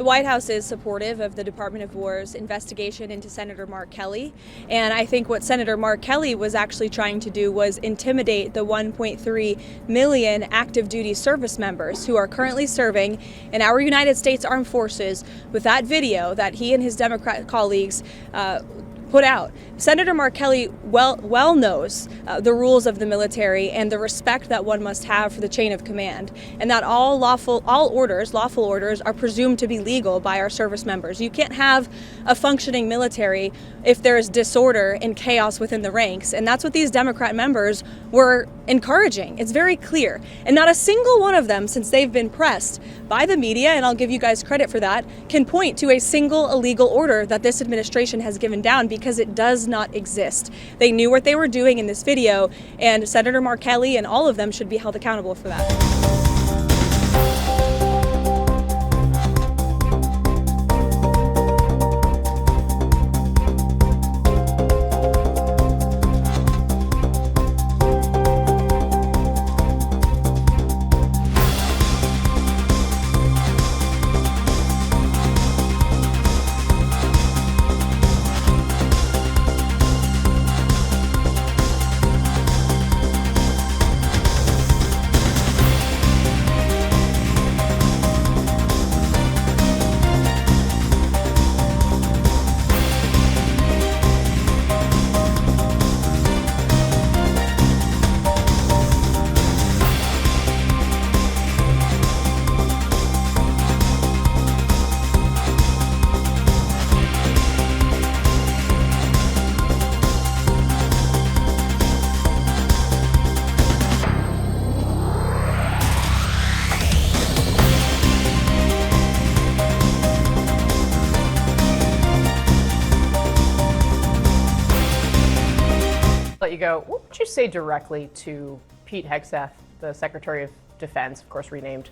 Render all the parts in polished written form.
The White House is supportive of the Department of War's investigation into Senator Mark Kelly, and I think what Senator Mark Kelly was actually trying to do was intimidate the 1.3 million active duty service members who are currently serving in our United States Armed Forces with that video that he and his Democrat colleagues put out. Senator Mark Kelly well knows the rules of the military and the respect that one must have for the chain of command, and that all lawful orders are presumed to be legal by our service members. You can't have a functioning military if there is disorder and chaos within the ranks, and that's what these Democrat members were encouraging. It's very clear, and not a single one of them, since they've been pressed by the media, and I'll give you guys credit for that, can point to a single illegal order that this administration has given down, because it does not exist. They knew what they were doing in this video, and Senator Mark Kelly and all of them should be held accountable for that. Let you go. What would you say directly to Pete Hegseth, the Secretary of Defense, of course renamed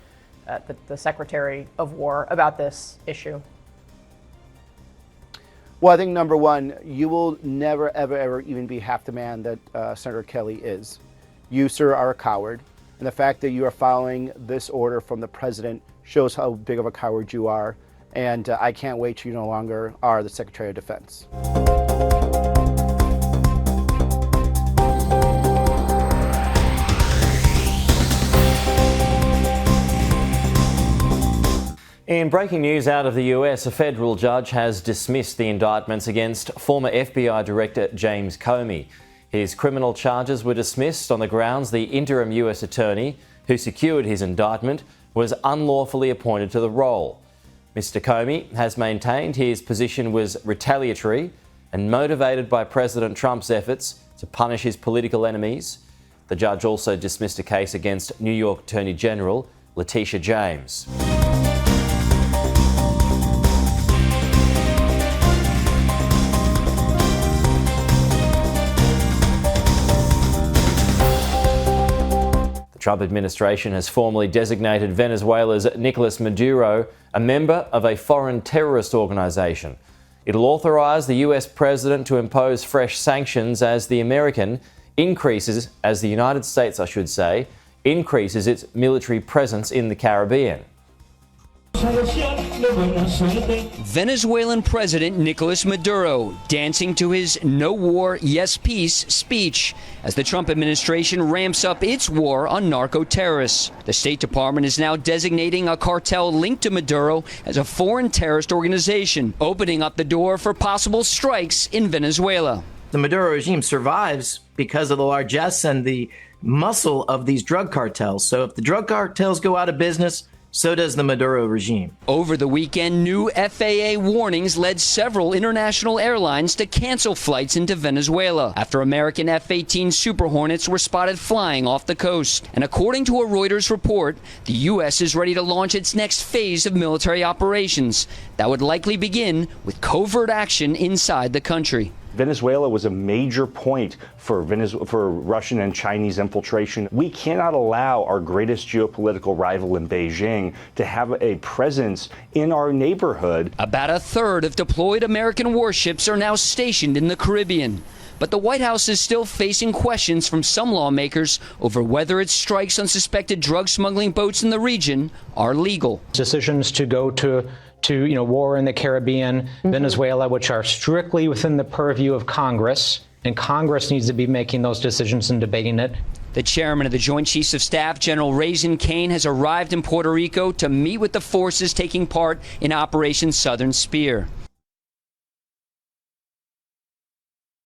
the Secretary of War, about this issue? Well, I think number one, you will never, ever even be half the man that Senator Kelly is. You, sir, are a coward. And the fact that you are following this order from the president shows how big of a coward you are. And I can't wait till you no longer are the Secretary of Defense. In breaking news out of the US, a federal judge has dismissed the indictments against former FBI Director James Comey. His criminal charges were dismissed on the grounds the interim US attorney who secured his indictment was unlawfully appointed to the role. Mr. Comey has maintained his position was retaliatory and motivated by President Trump's efforts to punish his political enemies. The judge also dismissed a case against New York Attorney General Letitia James. The Trump administration has formally designated Venezuela's Nicolas Maduro a member of a foreign terrorist organisation. It'll authorise the US president to impose fresh sanctions as the United States, increases its military presence in the Caribbean. Venezuelan President Nicolas Maduro dancing to his "No War, Yes Peace" speech as the Trump administration ramps up its war on narco-terrorists. The State Department is now designating a cartel linked to Maduro as a foreign terrorist organization, opening up the door for possible strikes in Venezuela. The Maduro regime survives because of the largesse and the muscle of these drug cartels. So if the drug cartels go out of business, so does the Maduro regime. Over the weekend, new FAA warnings led several international airlines to cancel flights into Venezuela after American F-18 Super Hornets were spotted flying off the coast. And according to a Reuters report, the U.S. is ready to launch its next phase of military operations that would likely begin with covert action inside the country. Venezuela was a major point for Russian and Chinese infiltration. We cannot allow our greatest geopolitical rival in Beijing to have a presence in our neighborhood. About a third of deployed American warships are now stationed in the Caribbean. But the White House is still facing questions from some lawmakers over whether its strikes on suspected drug smuggling boats in the region are legal. Decisions to go to to, war in the Caribbean, Venezuela, which are strictly within the purview of Congress, and Congress needs to be making those decisions and debating it. The chairman of the Joint Chiefs of Staff, General Raisin Kane, has arrived in Puerto Rico to meet with the forces taking part in Operation Southern Spear.